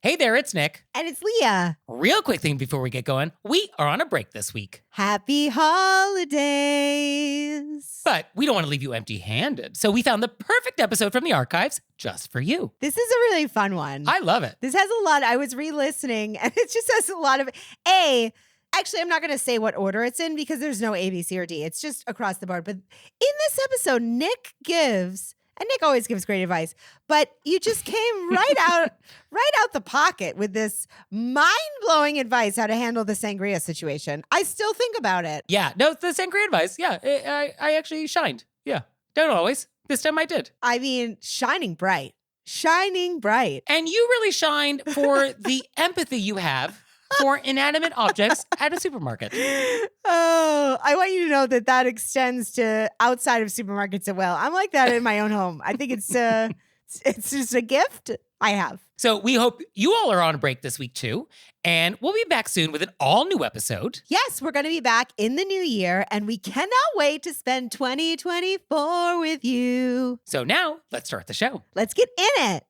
Hey there, it's Nick. And it's Leah. Real quick thing before we get going, we are on a break this week. Happy holidays. But we don't want to leave you empty-handed, so we found the perfect episode from the archives just for you. This is a really fun one. I love it. This has a lot. I was re-listening, and it just has a lot of Actually, I'm not going to say what order it's in because there's no A, B, C, or D. It's just across the board. But in this episode, Nick gives, and Nick always gives great advice, but you just came right out the pocket with this mind-blowing advice how to handle the sangria situation. I still think about it. Yeah, no, the Sangria advice. Yeah, I actually shined. Yeah, don't always. This time I did. I mean, shining bright. Shining bright. And you really shined for the empathy you have for inanimate objects at a supermarket. Oh, I want you to know that extends to outside of supermarkets as well. I'm like that in my own home. I think it's just a gift I have. So we hope you all are on a break this week too. And we'll be back soon with an all-new episode. Yes, we're going to be back in the new year, and we cannot wait to spend 2024 with you. So now, let's start the show. Let's get in it.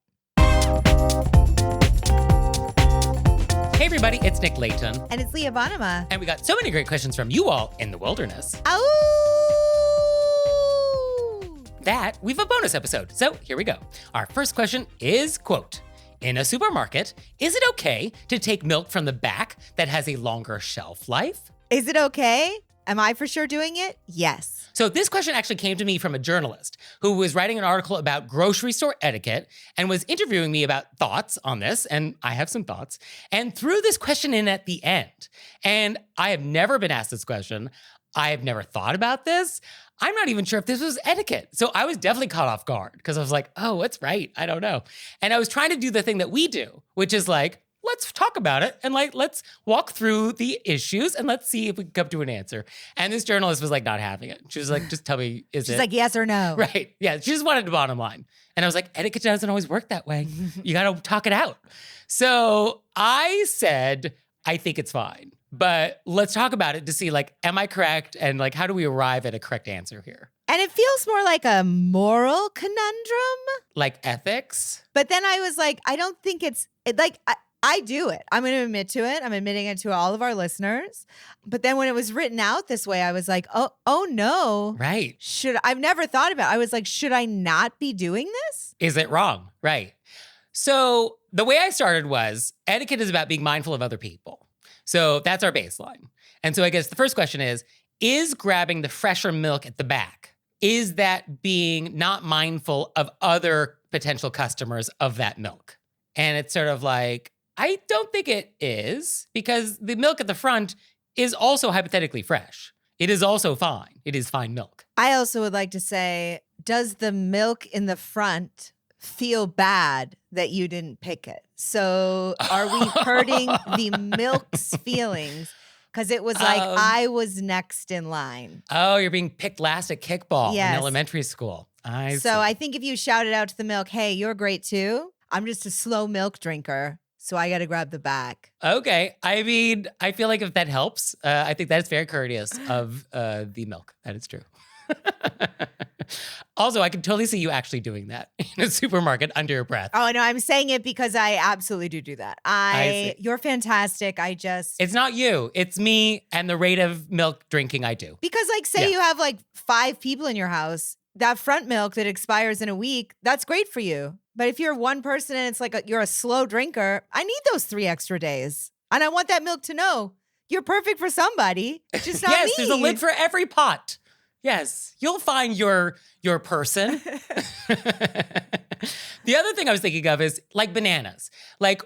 Hey everybody, it's Nick Layton. And it's Leah Bonema. And we got so many great questions from you all in the wilderness. That we've a bonus episode. So here we go. Our first question is, quote, in a supermarket, is it okay to take milk from the back that has a longer shelf life? Is it okay? Am I for sure doing it? Yes. So this question actually came to me from a journalist who was writing an article about grocery store etiquette and was interviewing me about thoughts on this, and I have some thoughts, and threw this question in at the end. And I have never been asked this question. I have never thought about this. I'm not even sure if this was etiquette. So I was definitely caught off guard because I was like, oh, what's right? I don't know. And I was trying to do the thing that we do, which is like, let's talk about it and let's walk through the issues and let's see if we can come to an answer. And this journalist was like not having it. She was like, just tell me, She's like, yes or no. Right. Yeah. She just wanted the bottom line. And I was like, etiquette doesn't always work that way. You got to talk it out. So I said, I think it's fine, but let's talk about it to see am I correct? And how do we arrive at a correct answer here? And it feels more like a moral conundrum. Like ethics? But then I was like, I don't think I do it. I'm going to admit to it. I'm admitting it to all of our listeners. But then when it was written out this way, I was like, oh no. Right. I've never thought about it. I was like, should I not be doing this? Is it wrong? Right. So the way I started was etiquette is about being mindful of other people. So that's our baseline. And so I guess the first question is grabbing the fresher milk at the back, is that being not mindful of other potential customers of that milk? And it's sort of like, I don't think it is, because the milk at the front is also hypothetically fresh. It is also fine. It is fine milk. I also would like to say, does the milk in the front feel bad that you didn't pick it? So are we hurting the milk's feelings? Because it was like I was next in line. Oh, you're being picked last at kickball Yes. in elementary school. I see. I think if you shouted out to the milk, hey, you're great too. I'm just a slow milk drinker, so I got to grab the back. Okay. I mean, I feel like if that helps, I think that is very courteous of the milk. That is true. Also, I can totally see you actually doing that in a supermarket under your breath. Oh, no, I'm saying it because I absolutely do that. I see. You're fantastic. It's not you. It's me and the rate of milk drinking I do. Because say you have 5 people in your house, that front milk that expires in a week, that's great for you. But if you're one person and it's you're a slow drinker, I need those 3 extra days. And I want that milk to know you're perfect for somebody, just not me. Yes, there's a lid for every pot. Yes, you'll find your person. The other thing I was thinking of is bananas.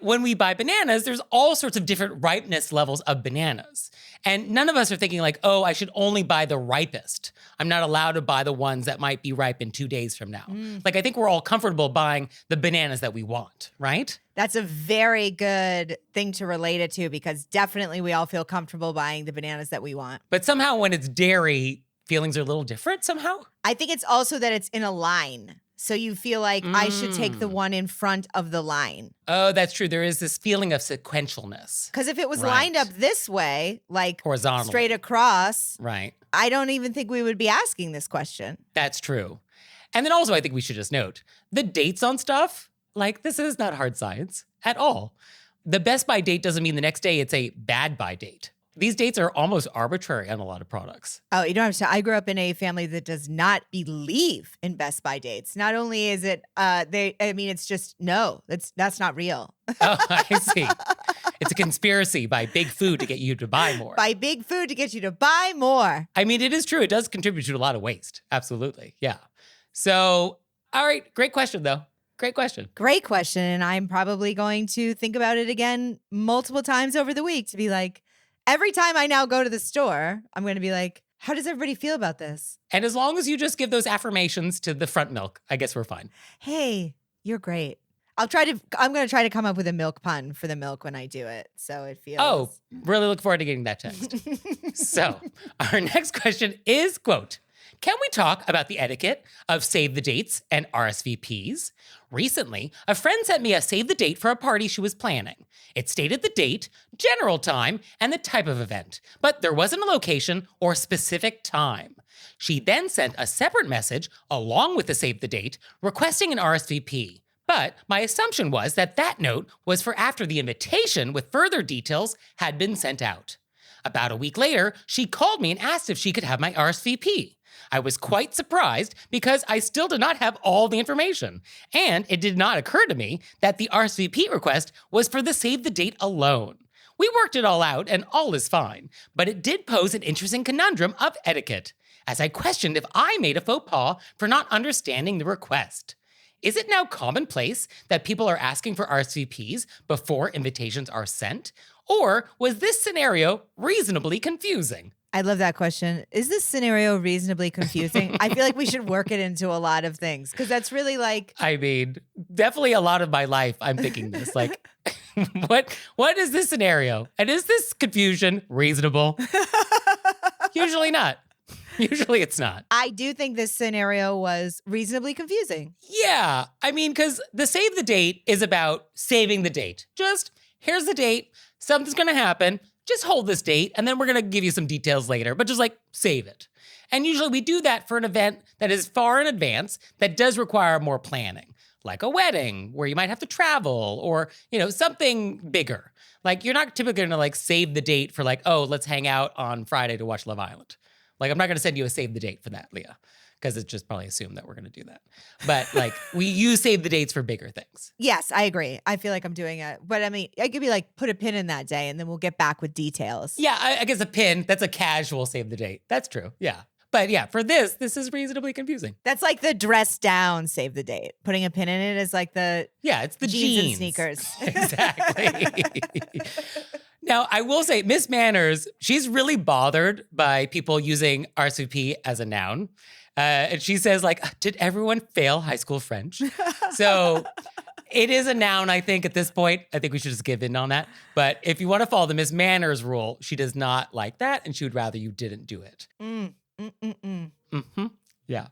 When we buy bananas, there's all sorts of different ripeness levels of bananas. And none of us are thinking oh, I should only buy the ripest. I'm not allowed to buy the ones that might be ripe in 2 days from now. I think we're all comfortable buying the bananas that we want, right? That's a very good thing to relate it to, because definitely we all feel comfortable buying the bananas that we want. But somehow when it's dairy, feelings are a little different somehow. I think it's also that it's in a line. So you feel like I should take the one in front of the line. Oh, that's true. There is this feeling of sequentialness. Because if it was lined up this way, horizontally, straight across, right? I don't even think we would be asking this question. That's true. And then also I think we should just note the dates on stuff. This is not hard science. at all. The best by date doesn't mean the next day it's a bad by date. These dates are almost arbitrary on a lot of products. Oh, you don't have to. I grew up in a family that does not believe in Best Buy dates. Not only is it, it's just, no, that's not real. Oh, I see. It's a conspiracy by big food to get you to buy more. By big food to get you to buy more. I mean, it is true. It does contribute to a lot of waste. Absolutely. Yeah. So, all right. Great question, though. Great question. Great question. And I'm probably going to think about it again multiple times over the week to be like, every time I now go to the store, I'm going to be like, how does everybody feel about this? And as long as you just give those affirmations to the front milk, I guess we're fine. Hey, you're great. I'm going to try to come up with a milk pun for the milk when I do it. So it feels. Oh, really look forward to getting that text. So our next question is, quote, can we talk about the etiquette of save the dates and RSVPs? Recently, a friend sent me a save the date for a party she was planning. It stated the date, general time, and the type of event, but there wasn't a location or specific time. She then sent a separate message along with the save the date requesting an RSVP. But my assumption was that that note was for after the invitation with further details had been sent out. About a week later, she called me and asked if she could have my RSVP. I was quite surprised because I still did not have all the information, and it did not occur to me that the RSVP request was for the save the date alone. We worked it all out and all is fine, but it did pose an interesting conundrum of etiquette, as I questioned if I made a faux pas for not understanding the request. Is it now commonplace that people are asking for RSVPs before invitations are sent? Or was this scenario reasonably confusing? I love that question. Is this scenario reasonably confusing? I feel like we should work it into a lot of things because that's really like. I mean, definitely a lot of my life I'm thinking this. Like, what is this scenario? And is this confusion reasonable? Usually not. Usually it's not. I do think this scenario was reasonably confusing. Yeah. I mean, because the save the date is about saving the date. Just here's the date. Something's going to happen. Just hold this date, and then we're going to give you some details later, but just like save it. And usually we do that for an event that is far in advance that does require more planning, like a wedding where you might have to travel or, something bigger. Like you're not typically going to like save the date for like, oh, let's hang out on Friday to watch Love Island. Like I'm not going to send you a save the date for that, Leah, because it's just probably assumed that we're going to do that. But like we use save the dates for bigger things. Yes, I agree. I feel like I'm doing it. But I mean, I could be like, put a pin in that day and then we'll get back with details. Yeah, I guess a pin, that's a casual save the date. That's true. Yeah. But yeah, for this is reasonably confusing. That's like the dress down save the date. Putting a pin in it is like the it's the jeans and sneakers. Exactly. Now, I will say, Miss Manners, she's really bothered by people using RSVP as a noun. And she says, like, did everyone fail high school French? So it is a noun, I think, at this point. I think we should just give in on that. But if you want to follow the Miss Manners rule, she does not like that, and she would rather you didn't do it. Yeah.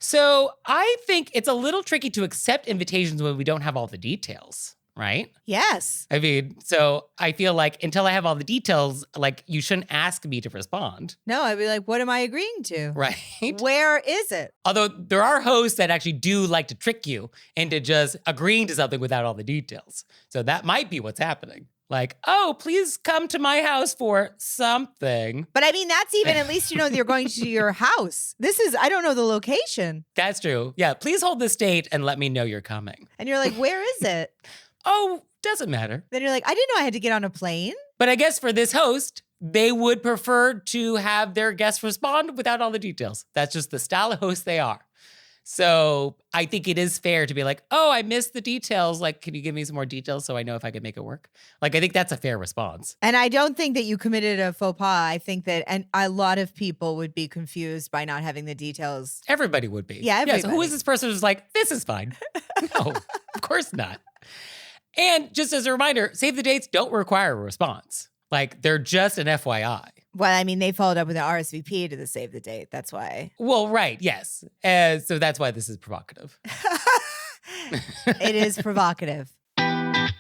So I think it's a little tricky to accept invitations when we don't have all the details, right? Yes. I mean, so I feel like until I have all the details, like you shouldn't ask me to respond. No, I'd be like, what am I agreeing to? Right. Where is it? Although there are hosts that actually do like to trick you into just agreeing to something without all the details. So that might be what's happening. Like, oh, please come to my house for something. But I mean, that's even, at least you know you're going to your house. I don't know the location. That's true. Yeah, please hold this date and let me know you're coming. And you're like, where is it? Oh, doesn't matter. Then you're like, I didn't know I had to get on a plane. But I guess for this host, they would prefer to have their guests respond without all the details. That's just the style of host they are. So I think it is fair to be like, oh, I missed the details. Like, can you give me some more details so I know if I can make it work? Like, I think that's a fair response. And I don't think that you committed a faux pas. I think that a lot of people would be confused by not having the details. Everybody would be. Yeah, everybody. So who is this person who's like, this is fine? No, of course not. And just as a reminder, save the dates don't require a response. Like, they're just an FYI. Well, I mean, they followed up with an RSVP to the save the date. That's why. Well, right. Yes. So that's why this is provocative. It is provocative. And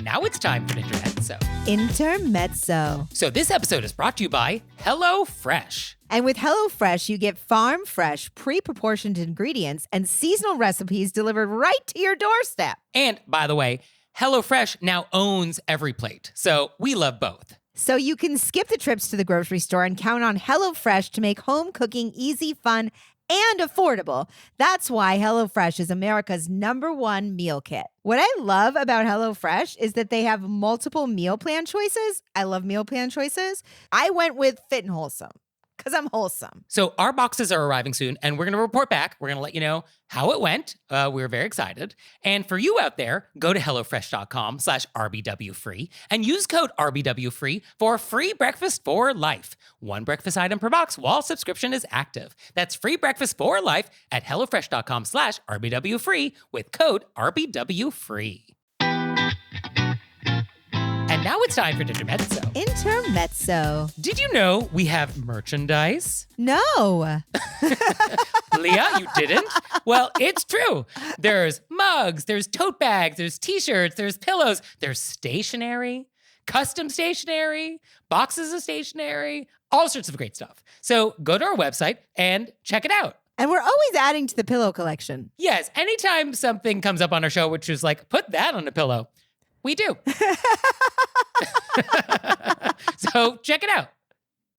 now now it's time for Intermezzo. Intermezzo. So this episode is brought to you by HelloFresh. And with HelloFresh, you get farm fresh, pre-proportioned ingredients and seasonal recipes delivered right to your doorstep. And by the way, HelloFresh now owns Every Plate, so we love both. So you can skip the trips to the grocery store and count on HelloFresh to make home cooking easy, fun, and affordable. That's why HelloFresh is America's #1 meal kit. What I love about HelloFresh is that they have multiple meal plan choices. I love meal plan choices. I went with Fit and Wholesome because I'm wholesome. So our boxes are arriving soon, and we're going to report back. We're going to let you know how it went. We're very excited. And for you out there, go to HelloFresh.com/RBWFree and use code RBWFree for free breakfast for life. One breakfast item per box while subscription is active. That's free breakfast for life at HelloFresh.com/RBWFree with code RBWFree. And now it's time for Intermezzo. Intermezzo. Did you know we have merchandise? No. Leah, you didn't? Well, it's true. There's mugs, there's tote bags, there's t-shirts, there's pillows, there's stationery, custom stationery, boxes of stationery, all sorts of great stuff. So go to our website and check it out. And we're always adding to the pillow collection. Yes, anytime something comes up on our show, which is like, put that on a pillow, we do. So check it out.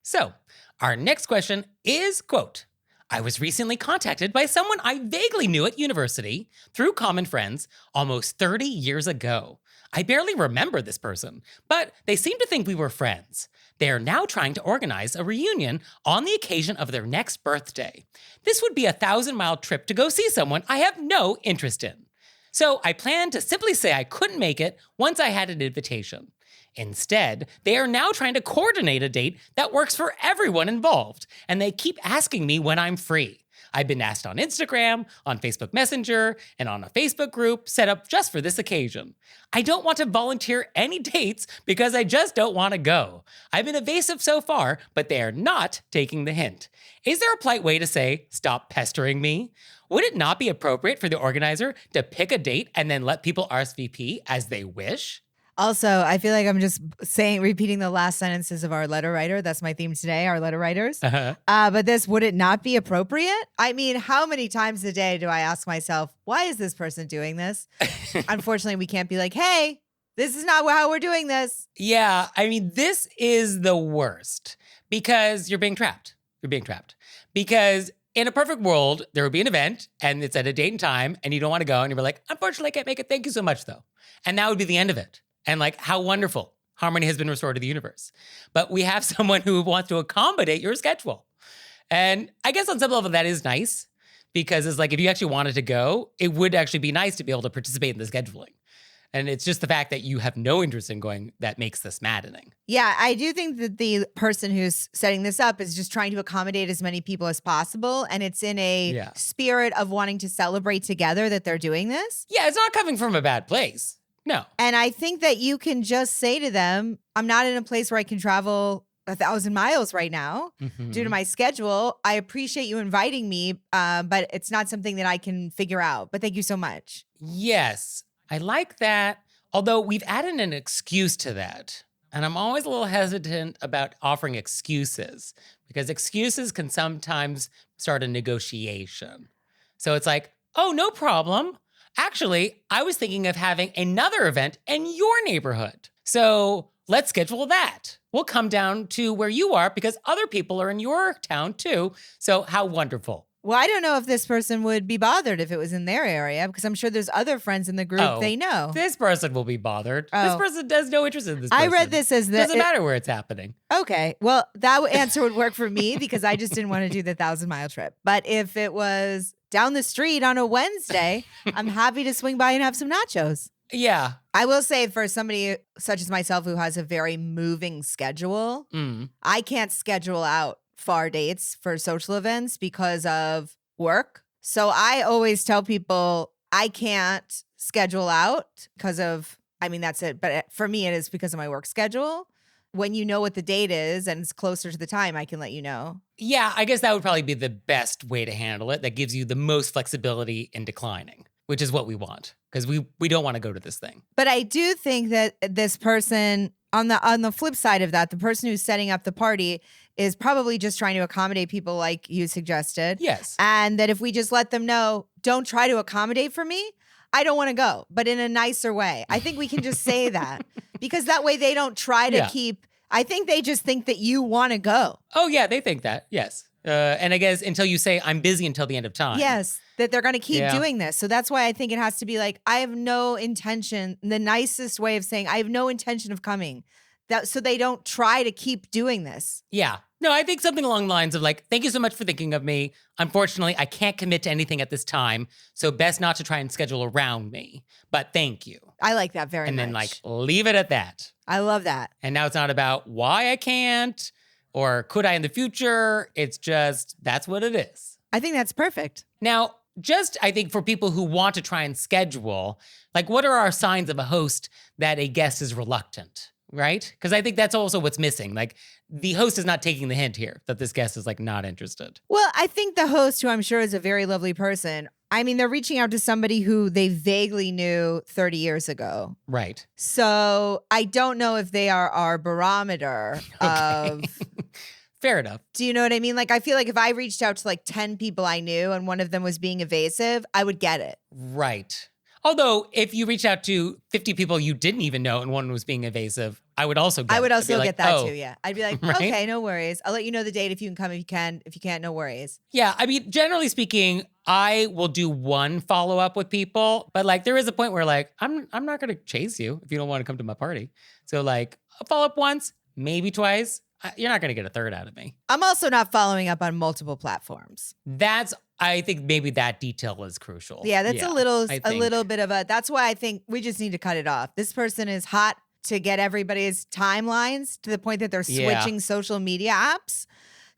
So our next question is, quote, I was recently contacted by someone I vaguely knew at university through common friends almost 30 years ago. I barely remember this person, but they seem to think we were friends. They are now trying to organize a reunion on the occasion of their next birthday. This would be a 1,000-mile trip to go see someone I have no interest in. So I planned to simply say I couldn't make it once I had an invitation. Instead, they are now trying to coordinate a date that works for everyone involved, and they keep asking me when I'm free. I've been asked on Instagram, on Facebook Messenger, and on a Facebook group set up just for this occasion. I don't want to volunteer any dates because I just don't want to go. I've been evasive so far, but they are not taking the hint. Is there a polite way to say, stop pestering me? Would it not be appropriate for the organizer to pick a date and then let people RSVP as they wish? Also, I feel like I'm just repeating the last sentences of our letter writer. That's my theme today, our letter writers. But this, would it not be appropriate? I mean, how many times a day do I ask myself, why is this person doing this? Unfortunately, we can't be like, hey, this is not how we're doing this. Yeah, I mean, this is the worst because you're being trapped. You're being trapped. Because in a perfect world, there would be an event and it's at a date and time and you don't want to go and you're like, unfortunately, I can't make it. Thank you so much, though. And that would be the end of it. And like, how wonderful. Harmony has been restored to the universe. But we have someone who wants to accommodate your schedule. And I guess on some level that is nice because it's like, if you actually wanted to go, it would actually be nice to be able to participate in the scheduling. And it's just the fact that you have no interest in going that makes this maddening. Yeah, I do think that the person who's setting this up is just trying to accommodate as many people as possible. And it's in a spirit of wanting to celebrate together that they're doing this. Yeah, it's not coming from a bad place. No. And I think that you can just say to them, I'm not in a place where I can travel 1,000 miles right now due to my schedule. I appreciate you inviting me, but it's not something that I can figure out. But thank you so much. Yes, I like that. Although we've added an excuse to that. And I'm always a little hesitant about offering excuses because excuses can sometimes start a negotiation. So it's like, oh, no problem. Actually, I was thinking of having another event in your neighborhood. So let's schedule that. We'll come down to where you are because other people are in your town too. So how wonderful. Well, I don't know if this person would be bothered if it was in their area because I'm sure there's other friends in the group they know. This person will be bothered. This person has no interest in this person. I read this as doesn't matter where it's happening. Okay. Well, that answer would work for me because I just didn't want to do the 1,000-mile trip. But if it was down the street on a Wednesday, I'm happy to swing by and have some nachos. Yeah. I will say for somebody such as myself who has a very moving schedule, I can't schedule out far dates for social events because of work. So I always tell people I can't schedule out because of, I mean, that's it. But for me, it is because of my work schedule. When you know what the date is and it's closer to the time, I can let you know. Yeah, I guess that would probably be the best way to handle it. That gives you the most flexibility in declining. which is what we want because we don't want to go to this thing. But I do think that this person on the flip side of that, the person who's setting up the party is probably just trying to accommodate people like you suggested. Yes. And that if we just let them know, don't try to accommodate for me, I don't want to go, but in a nicer way. I think we can just say that because that way they don't try to keep, I think they just think that you want to go. Oh, yeah, they think that. Yes. And I guess until you say, I'm busy until the end of time. Yes, that they're going to keep doing this. So that's why I think it has to be like, I have no intention, the nicest way of saying, I have no intention of coming. So they don't try to keep doing this. Yeah. No, I think something along the lines of like, thank you so much for thinking of me. Unfortunately, I can't commit to anything at this time. So best not to try and schedule around me. But thank you. I like that very much. And then like, leave it at that. I love that. And now it's not about why I can't or could I in the future. It's just, that's what it is. I think that's perfect. Now, just I think for people who want to try and schedule, like what are our signs of a host that a guest is reluctant? Right? Because I think that's also what's missing. Like the host is not taking the hint here that this guest is like not interested. Well, I think the host, who I'm sure is a very lovely person, I mean, they're reaching out to somebody who they vaguely knew 30 years ago. Right. So I don't know if they are our barometer of... Fair enough. Do you know what I mean? Like, I feel like if I reached out to like 10 people I knew and one of them was being evasive, I would get it. Right. Although, if you reach out to 50 people you didn't even know and one was being evasive, I would also get I would also like, get that too, yeah. I'd be like, right? Okay, no worries. I'll let you know the date if you can come, if you can. If you can't, no worries. Yeah, I mean, generally speaking, I will do one follow-up with people, but like there is a point where like, I'm not gonna chase you if you don't want to come to my party. So like, I'll follow up once, maybe twice. You're not gonna get a third out of me. I'm also not following up on multiple platforms. I think maybe that detail is crucial. Yeah, that's a little bit of a, that's why I think we just need to cut it off. This person is hot to get everybody's timelines to the point that they're switching social media apps.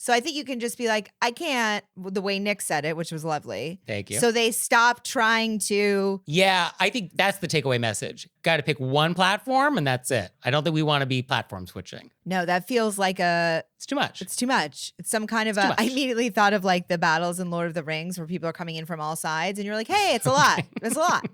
So I think you can just be like, I can't, the way Nick said it, which was lovely. Thank you. So they stop trying to. Yeah, I think that's the takeaway message. Got to pick one platform and that's it. I don't think we want to be platform switching. No, that feels like it's too much. It's too much. It's some kind of I immediately thought of like the battles in Lord of the Rings where people are coming in from all sides and you're like, hey, it's a lot. It's a lot.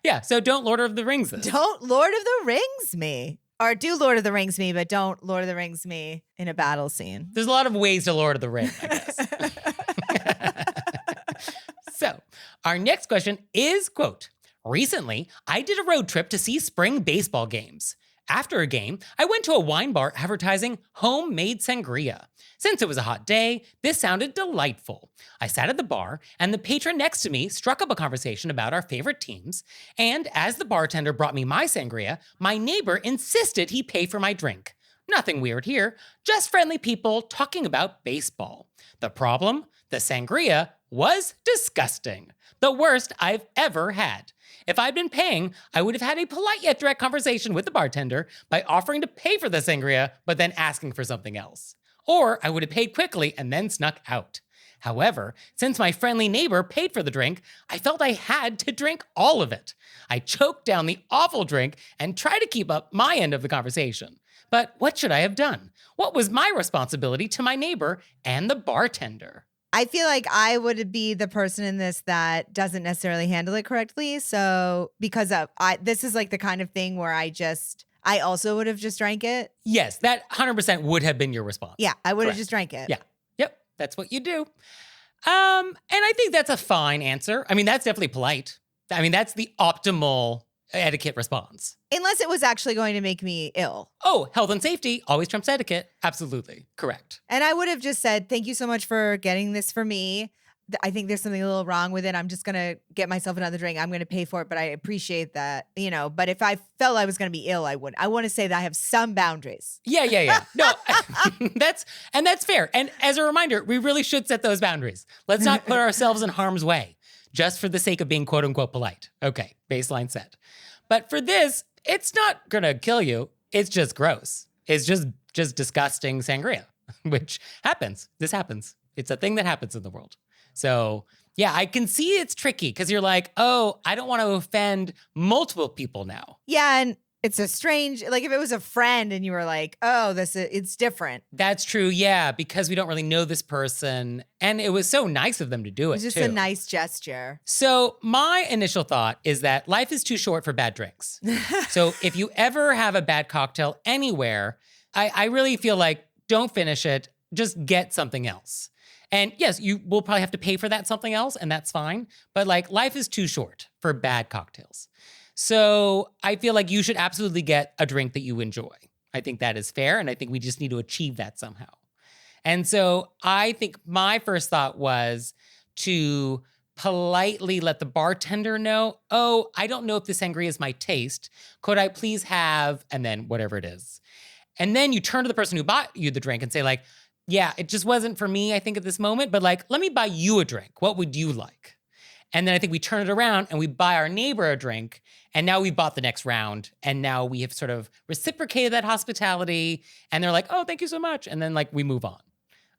Yeah, so don't Lord of the Rings this. Don't Lord of the Rings me. Or do Lord of the Rings me, but don't Lord of the Rings me in a battle scene. There's a lot of ways to Lord of the Rings, I guess. So, our next question is, quote, recently, I did a road trip to see spring baseball games. After a game, I went to a wine bar advertising homemade sangria. Since it was a hot day, this sounded delightful. I sat at the bar, and the patron next to me struck up a conversation about our favorite teams, and as the bartender brought me my sangria, my neighbor insisted he pay for my drink. Nothing weird here, just friendly people talking about baseball. The problem? The sangria was disgusting. The worst I've ever had. If I'd been paying, I would have had a polite yet direct conversation with the bartender by offering to pay for the sangria, but then asking for something else. Or I would have paid quickly and then snuck out. However, since my friendly neighbor paid for the drink, I felt I had to drink all of it. I choked down the awful drink and tried to keep up my end of the conversation. But what should I have done? What was my responsibility to my neighbor and the bartender? I feel like I would be the person in this that doesn't necessarily handle it correctly. So because this is like the kind of thing where I also would have just drank it. Yes, that 100% would have been your response. Yeah, I would have just drank it. Yeah. Yep, that's what you do. And I think that's a fine answer. I mean, that's definitely polite. I mean, that's the optimal etiquette response. Unless it was actually going to make me ill. Oh, health and safety always trumps etiquette. Absolutely. Correct. And I would have just said, thank you so much for getting this for me. I think there's something a little wrong with it. I'm just going to get myself another drink. I'm going to pay for it, but I appreciate that, but if I felt I was going to be ill, I would. I want to say that I have some boundaries. Yeah. No, that's fair. And as a reminder, we really should set those boundaries. Let's not put ourselves in harm's way just for the sake of being quote unquote polite. Okay, baseline set. But for this, it's not going to kill you. It's just gross. It's just disgusting sangria, which happens. This happens. It's a thing that happens in the world. So yeah, I can see it's tricky because you're like, oh, I don't want to offend multiple people now. Yeah, and It's a strange, like if it was a friend and you were like, oh, it's different. That's true, yeah, because we don't really know this person. And it was so nice of them to do it, It's just too. a nice gesture. So my initial thought is that life is too short for bad drinks. So if you ever have a bad cocktail anywhere, I really feel like don't finish it, just get something else. And yes, you will probably have to pay for that something else, and that's fine. But like life is too short for bad cocktails. So I feel like you should absolutely get a drink that you enjoy. I think that is fair, and I think we just need to achieve that somehow. And so I think my first thought was to politely let the bartender know, oh, I don't know if the sangria is my taste. Could I please have, and then whatever it is. And then you turn to the person who bought you the drink and say like, yeah, it just wasn't for me, I think, at this moment, but like, let me buy you a drink. What would you like? And then I think we turn it around and we buy our neighbor a drink. And now we bought the next round. And now we have sort of reciprocated that hospitality. And they're like, oh, thank you so much. And then like we move on.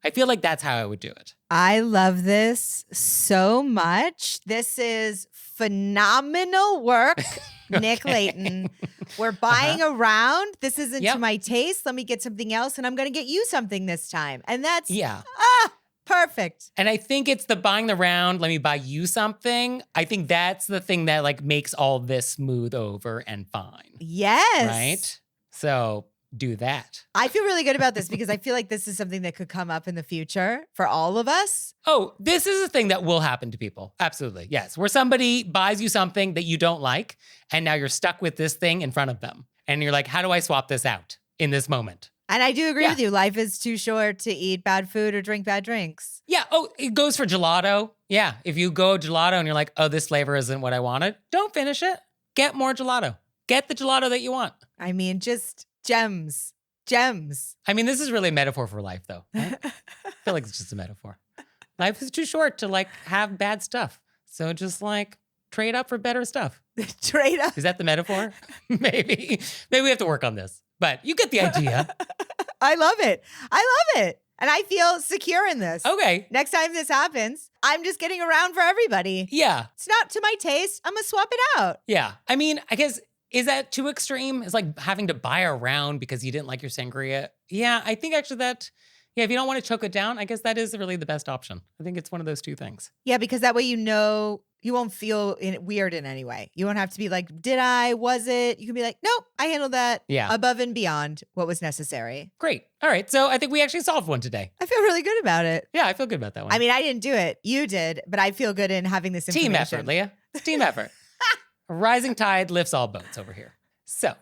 I feel like that's how I would do it. I love this so much. This is phenomenal work, Nick Layton. We're buying around. This isn't to my taste. Let me get something else. And I'm going to get you something this time. And that's perfect. And I think it's the buying the round, let me buy you something. I think that's the thing that like makes all this smooth over and fine. Yes. Right? So do that. I feel really good about this because I feel like this is something that could come up in the future for all of us. Oh, this is a thing that will happen to people. Absolutely. Yes. Where somebody buys you something that you don't like, and now you're stuck with this thing in front of them. And you're like, how do I swap this out in this moment? And I do agree with you. Life is too short to eat bad food or drink bad drinks. Yeah. Oh, it goes for gelato. Yeah. If you go gelato and you're like, oh, this flavor isn't what I wanted, don't finish it. Get more gelato. Get the gelato that you want. I mean, just gems. I mean, this is really a metaphor for life, though. Right? I feel like it's just a metaphor. Life is too short to like have bad stuff. So just like trade up for better stuff. Trade up. Is that the metaphor? Maybe we have to work on this. But you get the idea. I love it. And I feel secure in this. Okay. Next time this happens, I'm just getting around for everybody. Yeah. It's not to my taste. I'm going to swap it out. Yeah. I mean, I guess, is that too extreme? It's like having to buy a round because you didn't like your sangria. Yeah, I think actually that, if you don't want to choke it down, I guess that is really the best option. I think it's one of those two things. Yeah, because that way you know you won't feel weird in any way. You won't have to be like, did I? Was it? You can be like, nope, I handled that above and beyond what was necessary. Great. All right. So I think we actually solved one today. I feel really good about it. Yeah, I feel good about that one. I mean, I didn't do it. You did. But I feel good in having this information. Team effort, Leah. It's team effort. A rising tide lifts all boats over here. So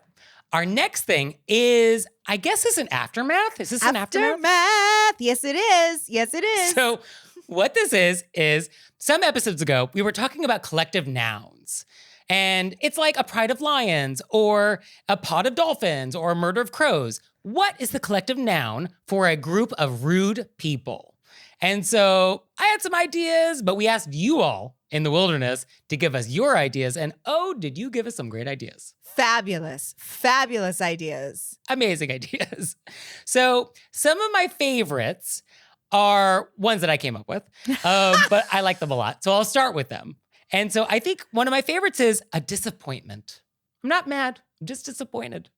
our next thing is, I guess, is an aftermath. Is this an aftermath? Yes, it is. Yes, it is. So what this is some episodes ago, we were talking about collective nouns. And it's like a pride of lions or a pod of dolphins or a murder of crows. What is the collective noun for a group of rude people? And so I had some ideas, but we asked you all in the wilderness to give us your ideas. And oh, did you give us some great ideas? Fabulous, fabulous ideas. Amazing ideas. So some of my favorites are ones that I came up with, but I like them a lot. So I'll start with them. And so I think one of my favorites is a disappointment. I'm not mad, I'm just disappointed.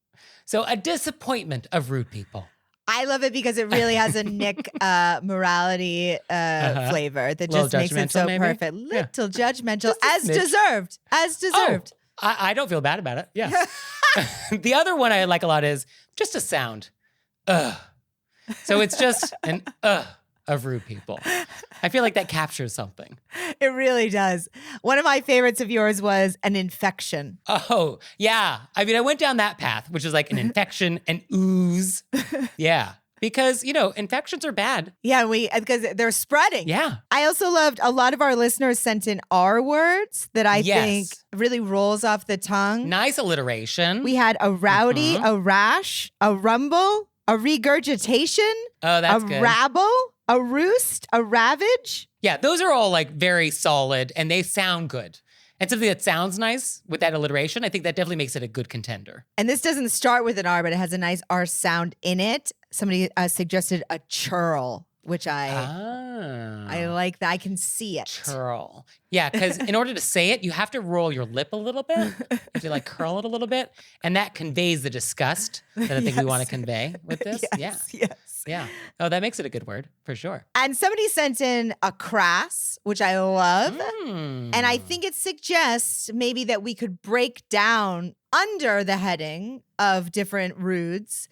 So a disappointment of rude people. I love it because it really has a Nick morality flavor that just makes it so perfect. Little judgmental, as deserved. As deserved. Oh, I don't feel bad about it. Yeah. The other one I like a lot is just a sound. Ugh. So it's just an of rude people. I feel like that captures something. It really does. One of my favorites of yours was an infection. Oh, yeah. I mean, I went down that path, which is like an infection, an ooze. Yeah. Because, infections are bad. Yeah, because they're spreading. Yeah. I also loved a lot of our listeners sent in R words that I think really rolls off the tongue. Nice alliteration. We had a rowdy, a rash, a rumble, a regurgitation. Oh, that's good. A rabble, a roost, a ravage. Yeah, those are all like very solid and they sound good. And something that sounds nice with that alliteration, I think that definitely makes it a good contender. And this doesn't start with an R, but it has a nice R sound in it. Somebody suggested a churl. which I like that. I can see it. Churl. Yeah, because in order to say it, you have to roll your lip a little bit. You have to like curl it a little bit. And that conveys the disgust that I think we want to convey with this. Yes. Yeah. Oh, that makes it a good word for sure. And somebody sent in a crass, which I love. Mm. And I think it suggests maybe that we could break down under the heading of different rudes,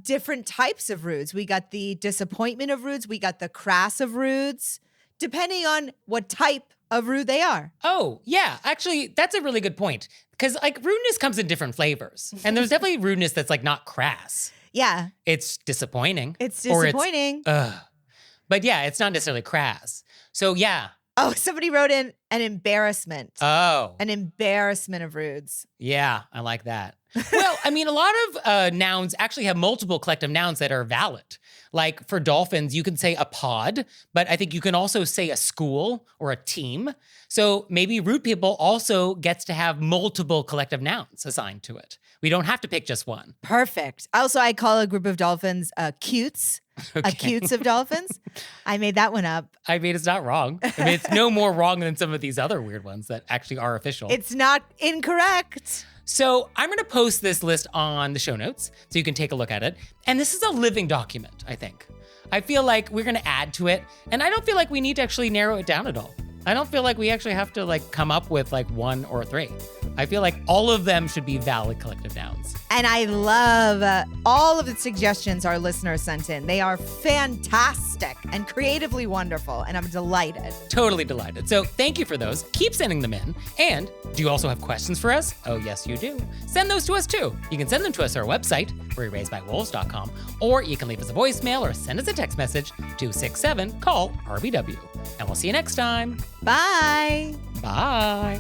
different types of rudes. We got the disappointment of rudes. We got the crass of rudes, depending on what type of rude they are. Oh, yeah. Actually, that's a really good point. Because like rudeness comes in different flavors. And there's definitely rudeness that's like not crass. Yeah. It's disappointing. It's disappointing. But yeah, it's not necessarily crass. So yeah. Oh, somebody wrote in an embarrassment. Oh. An embarrassment of rudes. Yeah, I like that. Well, I mean, a lot of nouns actually have multiple collective nouns that are valid. Like for dolphins, you can say a pod, but I think you can also say a school or a team. So maybe rude people also gets to have multiple collective nouns assigned to it. We don't have to pick just one. Perfect. Also, I call a group of dolphins cutes. Okay. Cutes of dolphins. I made that one up. I mean, it's not wrong. I mean, it's no more wrong than some of these other weird ones that actually are official. It's not incorrect. So I'm going to post this list on the show notes so you can take a look at it. And this is a living document, I think. I feel like we're going to add to it. And I don't feel like we need to actually narrow it down at all. I don't feel like we actually have to like come up with like one or three. I feel like all of them should be valid collective nouns. And I love all of the suggestions our listeners sent in. They are fantastic and creatively wonderful, and I'm delighted. Totally delighted. So thank you for those. Keep sending them in. And do you also have questions for us? Oh, yes, you do. Send those to us too. You can send them to us at our website, wereraisedbywolves.com, or you can leave us a voicemail or send us a text message to 67-CALL-RBW. And we'll see you next time. Bye. Bye.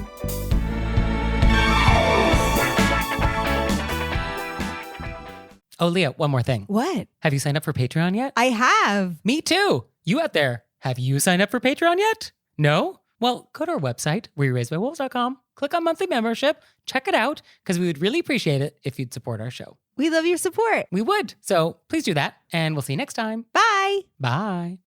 Oh, Leah, one more thing. What? Have you signed up for Patreon yet? I have. Me too. You out there, have you signed up for Patreon yet? No? Well, go to our website, wereraisedbywolves.com, click on monthly membership, check it out, because we would really appreciate it if you'd support our show. We love your support. We would. So please do that, and we'll see you next time. Bye. Bye.